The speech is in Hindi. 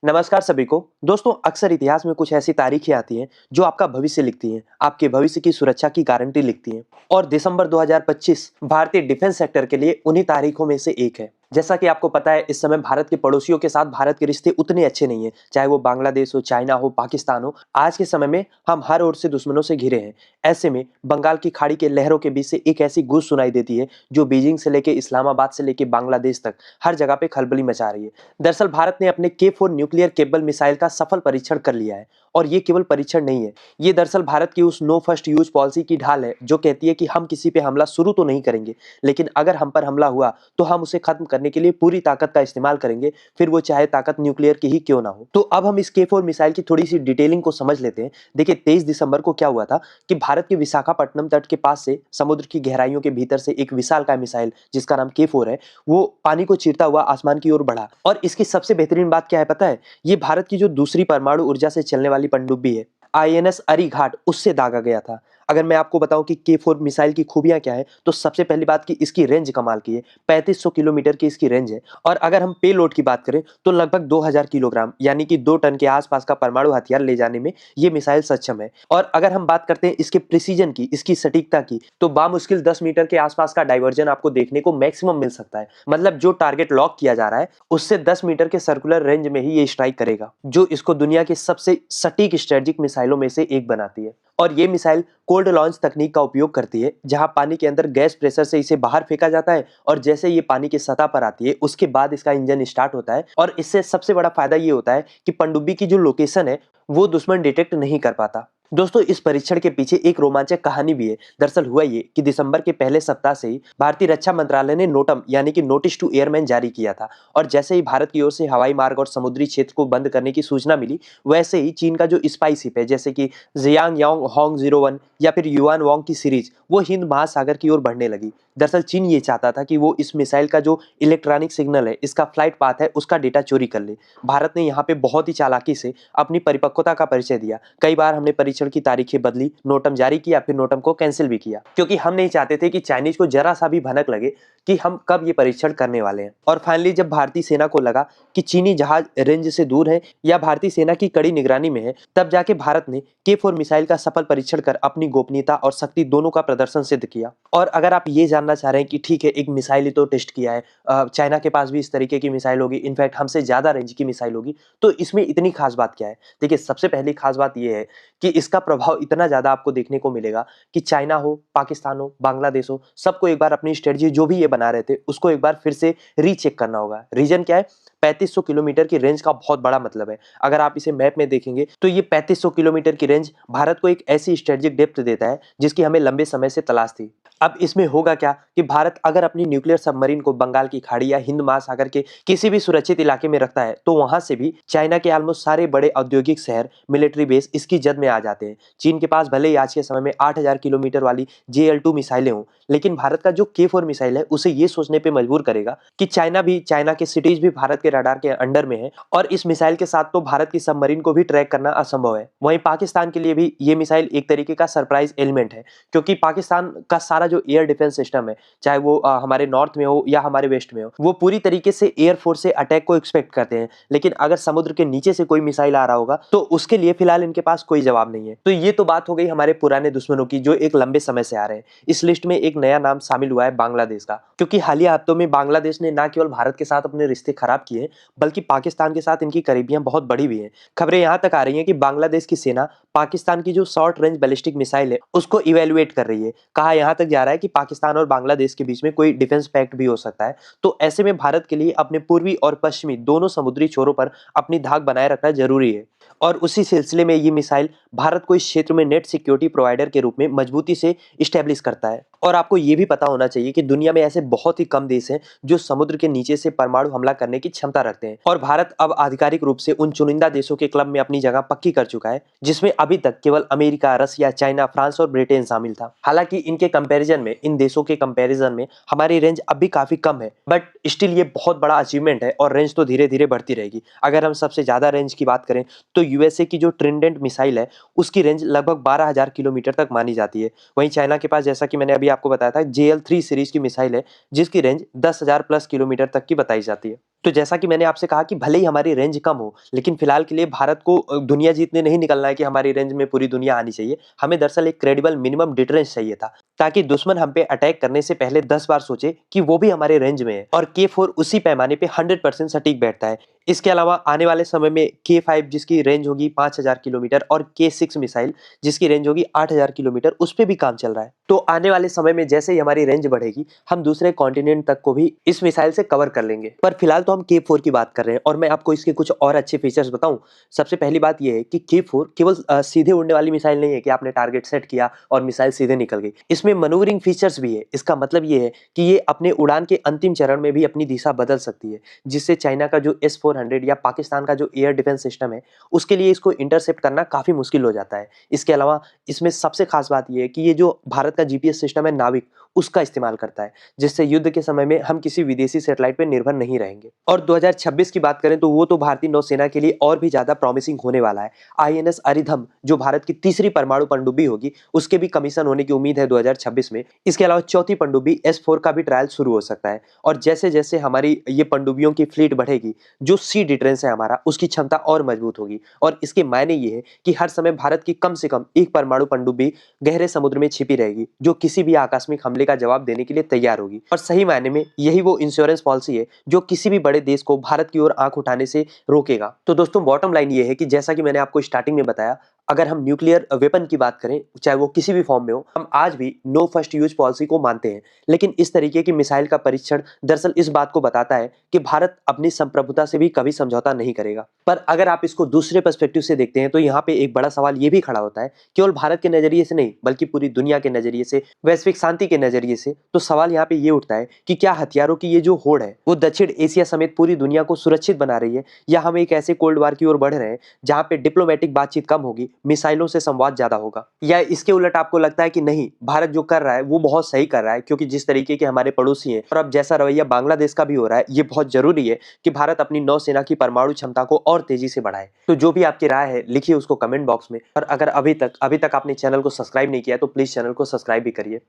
नमस्कार सभी को। दोस्तों, अक्सर इतिहास में कुछ ऐसी तारीखें आती हैं जो आपका भविष्य लिखती हैं, आपके भविष्य की सुरक्षा की गारंटी लिखती हैं। और दिसंबर 2025 भारतीय डिफेंस सेक्टर के लिए उन्हीं तारीखों में से एक है। जैसा कि आपको पता है, इस समय भारत के पड़ोसियों के साथ भारत के रिश्ते उतने अच्छे नहीं हैं, चाहे वो बांग्लादेश हो, चाइना हो, पाकिस्तान हो। आज के समय में हम हर ओर से दुश्मनों से घिरे हैं। ऐसे में बंगाल की खाड़ी के लहरों के बीच से एक ऐसी गूंज सुनाई देती है जो बीजिंग से लेकर इस्लामाबाद से लेकर बांग्लादेश तक हर जगह पे खलबली मचा रही है। दरअसल भारत ने अपने K4 न्यूक्लियर केबल मिसाइल का सफल परीक्षण कर लिया है। और ये केवल परीक्षण नहीं है, ये दरअसल भारत की उस नो फर्स्ट यूज पॉलिसी की ढाल है जो कहती है कि हम किसी पे हमला शुरू तो नहीं करेंगे, लेकिन अगर हम पर हमला हुआ तो हम उसे खत्म करने के लिए पूरी ताकत का इस्तेमाल करेंगे, फिर वो चाहे ताकत न्यूक्लियर की ही क्यों ना हो। तो अब हम इस K4 मिसाइल की थोड़ी सी डिटेलिंग को समझ लेते हैं। देखिए, 23 दिसंबर को क्या हुआ था कि भारत के विशाखापट्टनम तट के पास से समुद्र की गहराइयों के भीतर से एक विशालकाय मिसाइल जिसका नाम K4 है, वो पानी को चीरता हुआ आसमान की ओर बढ़ा। और इसकी सबसे बेहतरीन बात क्या है पता है? ये भारत की जो दूसरी परमाणु ऊर्जा से चलने वाली पनडुब्बी है, INS अरीघाट, उससे दागा गया था। अगर मैं आपको बताऊं कि K4 मिसाइल की खूबियां क्या है, तो सबसे पहली बात कि इसकी रेंज कमाल की है। 3500 किलोमीटर की इसकी रेंज है। और अगर हम पेलोड की बात करें तो लगभग 2000 किलोग्राम यानी कि 2 टन के आसपास का परमाणु हथियार ले जाने में ये मिसाइल सक्षम है। और अगर हम बात करते हैं इसके प्रिसीजन की, इसकी सटीकता की, तो बामुश्किल 10 मीटर के आसपास का डाइवर्जन आपको देखने को मैक्सिमम मिल सकता है। मतलब जो टारगेट लॉक किया जा रहा है उससे 10 मीटर के सर्कुलर रेंज में ही ये स्ट्राइक करेगा, जो इसको दुनिया के सबसे सटीक स्ट्रेटेजिक मिसाइलों में से एक बनाती है। और ये मिसाइल कोल्ड लॉन्च तकनीक का उपयोग करती है, जहां पानी के अंदर गैस प्रेशर से इसे बाहर फेंका जाता है और जैसे ये पानी की सतह पर आती है उसके बाद इसका इंजन स्टार्ट होता है। और इससे सबसे बड़ा फायदा ये होता है कि पनडुब्बी की जो लोकेशन है वो दुश्मन डिटेक्ट नहीं कर पाता। दोस्तों, इस परीक्षण के पीछे एक रोमांचक कहानी भी है। दरअसल हुआ ये कि दिसंबर के पहले सप्ताह से ही भारतीय रक्षा मंत्रालय ने नोटम यानी कि नोटिस टू एयरमैन जारी किया था। और जैसे ही भारत की ओर से हवाई मार्ग और समुद्री क्षेत्र को बंद करने की सूचना मिली, वैसे ही चीन का जो स्पाई शिप है, जैसे कि जियांग यांग होंग 01 या फिर युआन वांग की सीरीज, वो हिंद महासागर की ओर बढ़ने लगी। दरअसल चीन ये चाहता था कि वो इस मिसाइल का जो इलेक्ट्रॉनिक सिग्नल है, इसका फ्लाइट पाथ है, उसका डेटा चोरी कर ले। भारत ने यहाँ पे बहुत ही चालाकी से अपनी परिपक्वता का परिचय दिया। कई बार हमने परीक्षण की तारीखें बदली, नोटम जारी किया, फिर नोटम को कैंसिल भी किया, क्योंकि हम नहीं चाहते थे कि चाइनीज को जरा सा भी भनक लगे कि हम कब ये परीक्षण करने वाले हैं। और फाइनली जब भारतीय सेना को लगा कि चीनी जहाज रेंज से दूर है या भारतीय सेना की कड़ी निगरानी में है, तब जाके भारत ने K4 मिसाइल का सफल परीक्षण कर अपनी गोपनीयता और शक्ति दोनों का प्रदर्शन सिद्ध किया। और अगर आप ये जानना चाह रहे हैं कि ठीक है, एक मिसाइल ही तो टेस्ट किया है, चाइना के पास भी इस तरीके की मिसाइल होगी, इनफैक्ट हमसे ज्यादा रेंज की मिसाइल होगी, तो इसमें इतनी खास बात क्या है? देखिए, सबसे पहली खास बात यह है कि इसका प्रभाव इतना ज्यादा आपको देखने को मिलेगा कि चाइना हो, पाकिस्तान हो, बांग्लादेश हो, सबको एक बार अपनी स्ट्रेटजी जो भी ये बना रहे थे उसको एक बार फिर से रीचेक करना होगा। रीजन क्या है? 3500 किलोमीटर की रेंज का बहुत बड़ा मतलब है। अगर आप इसे मैप में देखेंगे तो ये 3500 किलोमीटर की रेंज भारत को एक ऐसी स्ट्रेटेजिक डेप्थ देता है जिसकी हमें लंबे समय से तलाश थी। अब इसमें होगा क्या कि भारत अगर अपनी न्यूक्लियर सबमरीन को बंगाल की खाड़ी या हिंद महासागर के किसी भी सुरक्षित इलाके में रखता है, तो वहां से भी चाइना के ऑलमोस्ट सारे बड़े औद्योगिक शहर, मिलिट्री बेस इसकी जद में आ जाते हैं। चीन के पास भले ही आज के समय में 8000 किलोमीटर वाली JL2 मिसाइलें हों, लेकिन भारत का जो K4 मिसाइल है उसे ये सोचने पे मजबूर करेगा कि चाइना के सिटीज भी भारत के रडार के अंडर में है। और इस मिसाइल के साथ तो भारत की सबमरीन को भी ट्रैक करना असंभव है। वहीं पाकिस्तान के लिए भी ये मिसाइल एक तरीके का सरप्राइज एलिमेंट है, क्योंकि पाकिस्तान का सारा जो एयर डिफेंस सिस्टम है, चाहे वो हमारे नॉर्थ में हो या हमारे वेस्ट में हो, वो पूरी तरीके से एयरफोर्स से अटैक को एक्सपेक्ट करते हैं। लेकिन अगर समुद्र के नीचे से कोई मिसाइल आ रहा होगा तो उसके लिए फिलहाल इनके पास कोई जवाब नहीं है। तो ये तो बात हो गई हमारे पुराने दुश्मनों की जो एक लंबे समय से आ रहे हैं। इस लिस्ट में एक नया नाम शामिल हुआ है बांग्लादेश का, क्योंकि हालिया हफ्तों में बांग्लादेश ने न केवल भारत के साथ अपने रिश्ते खराब किए, बल्कि पाकिस्तान के साथ इनकी करीबियां बहुत बड़ी भी हैं। खबरें यहां तक आ रही हैं कि बांग्लादेश की सेना पाकिस्तान की जो शॉर्ट रेंज बैलिस्टिक मिसाइल है उसको इवेलुएट कर रही है। कहा यहां तक जा रहा है कि पाकिस्तान और बांग्लादेश के बीच में कोई डिफेंस पैक्ट भी हो सकता है। तो ऐसे में भारत के लिए अपने पूर्वी और पश्चिमी दोनों समुद्री छोरों पर अपनी धाक बनाए रखना जरूरी है। और उसी सिलसिले में ये मिसाइल भारत को इस क्षेत्र में नेट सिक्योरिटी प्रोवाइडर के रूप में मजबूती से इस्टेब्लिश करता है। और आपको ये भी पता होना चाहिए कि दुनिया में ऐसे बहुत ही कम देश हैं जो समुद्र के नीचे से परमाणु हमला करने की क्षमता रखते हैं। और भारत अब आधिकारिक रूप से उन चुनिंदा देशों के क्लब में अपनी जगह पक्की कर चुका है, जिसमें अभी तक केवल अमेरिका, रसिया, चाइना, फ्रांस और ब्रिटेन शामिल था। हालांकि इनके कंपैरिजन में, इन देशों के कंपैरिजन में हमारी रेंज अभी काफी कम है, बट स्टिल ये बहुत बड़ा अचीवमेंट है और रेंज तो धीरे धीरे बढ़ती रहेगी। अगर हम सबसे ज्यादा रेंज की बात करें तो यूएसए की जो ट्रिडेंट मिसाइल है उसकी रेंज लगभग 12000 किलोमीटर तक मानी जाती है। वहीं चाइना के पास, जैसा कि मैंने अभी आपको बताया था, JL-3 सीरीज की मिसाइल है जिसकी रेंज 10,000 प्लस किलोमीटर तक की बताई जाती है। तो जैसा कि मैंने आपसे कहा कि भले ही हमारी रेंज कम हो, लेकिन फिलहाल के लिए भारत को दुनिया जीतने नहीं निकलना है कि हमारी रेंज में पूरी दुनिया आनी चाहिए। हमें दरअसल एक क्रेडिबल मिनिमम डिटरेंस चाहिए था, ताकि दुश्मन हम पे अटैक करने से पहले 10 बार सोचे कि वो भी हमारे रेंज में है। और K4 उसी पैमाने पे 100% सटीक बैठता है। इसके अलावा आने वाले समय में K5 जिसकी रेंज होगी 5,000 किलोमीटर और K6 मिसाइल जिसकी रेंज होगी 8,000 किलोमीटर, उस पे भी काम चल रहा है। तो आने वाले समय में जैसे ही हमारी रेंज बढ़ेगी, हम दूसरे कॉन्टिनेंट तक को भी इस मिसाइल से कवर कर लेंगे। पर फिलहाल तो हम K4 की बात कर रहे हैं और मैं आपको इसके कुछ और अच्छे फीचर्स बताऊं। सबसे पहली बात यह है कि K4 केवल सीधे उड़ने वाली मिसाइल नहीं है कि आपने टारगेट सेट किया और मिसाइल सीधे निकल गई। इसमें मनूवरिंग फीचर्स भी है। इसका मतलब ये है कि ये अपने उड़ान के अंतिम चरण में भी अपनी दिशा बदल सकती है, जिससे चाइना का जो S-400 या पाकिस्तान का जो एयर डिफेंस सिस्टम है, उसके लिए इसको इंटरसेप्ट करना काफी मुश्किल हो जाता है। इसके अलावा इसमें सबसे खास बात यह है कि ये जो भारत का GPS सिस्टम है नाविक, उसका इस्तेमाल करता है, जिससे युद्ध के समय में हम किसी विदेशी सैटेलाइट पर निर्भर नहीं रहेंगे। और 2026 की बात करें तो वो तो भारतीय नौसेना के लिए और भी ज्यादा प्रॉमिसिंग होने वाला है। INS अरिधम जो भारत की तीसरी परमाणु पनडुब्बी होगी, उसके भी कमीशन होने की उम्मीद है 2026 में। इसके अलावा चौथी पनडुब्बी S4 का भी ट्रायल शुरू हो सकता है। और जैसे जैसे हमारी ये पनडुब्बियों की फ्लीट बढ़ेगी, जो सी डिटरेंस है हमारा, उसकी क्षमता और मजबूत होगी। और इसके मायने ये है कि हर समय भारत की कम से कम एक परमाणु पनडुब्बी गहरे समुद्र में छिपी रहेगी, जो किसी भी आकस्मिक हमले का जवाब देने के लिए तैयार होगी। और सही मायने में यही वो इंश्योरेंस पॉलिसी है जो किसी भी बड़े देश को भारत की ओर आंख उठाने से रोकेगा। तो दोस्तों, बॉटम लाइन ये है कि जैसा कि मैंने आपको स्टार्टिंग में बताया, अगर हम न्यूक्लियर वेपन की बात करें, चाहे वो किसी भी फॉर्म में हो, हम आज भी नो फर्स्ट यूज पॉलिसी को मानते हैं। लेकिन इस तरीके की मिसाइल का परीक्षण दरअसल इस बात को बताता है कि भारत अपनी संप्रभुता से भी कभी समझौता नहीं करेगा। पर अगर आप इसको दूसरे पर्सपेक्टिव से देखते हैं तो यहाँ पे एक बड़ा सवाल ये भी खड़ा होता है, केवल भारत के नजरिए से नहीं बल्कि पूरी दुनिया के नजरिए से, वैश्विक शांति के नजरिए से। तो सवाल यहाँ पे ये उठता है कि क्या हथियारों की ये जो होड़ है वो दक्षिण एशिया समेत पूरी दुनिया को सुरक्षित बना रही है, या हम एक ऐसे कोल्ड वार की ओर बढ़ रहे हैं जहाँ पे डिप्लोमेटिक बातचीत कम होगी, मिसाइलों से संवाद ज्यादा होगा। या इसके उलट आपको लगता है कि नहीं, भारत जो कर रहा है वो बहुत सही कर रहा है, क्योंकि जिस तरीके के हमारे पड़ोसी हैं और अब जैसा रवैया बांग्लादेश का भी हो रहा है, ये बहुत जरूरी है कि भारत अपनी नौसेना की परमाणु क्षमता को और तेजी से बढ़ाए। तो जो भी आपकी राय है लिखिए उसको कमेंट बॉक्स में। और अगर अभी तक आपने चैनल को सब्सक्राइब नहीं किया तो प्लीज चैनल को सब्सक्राइब भी करिए।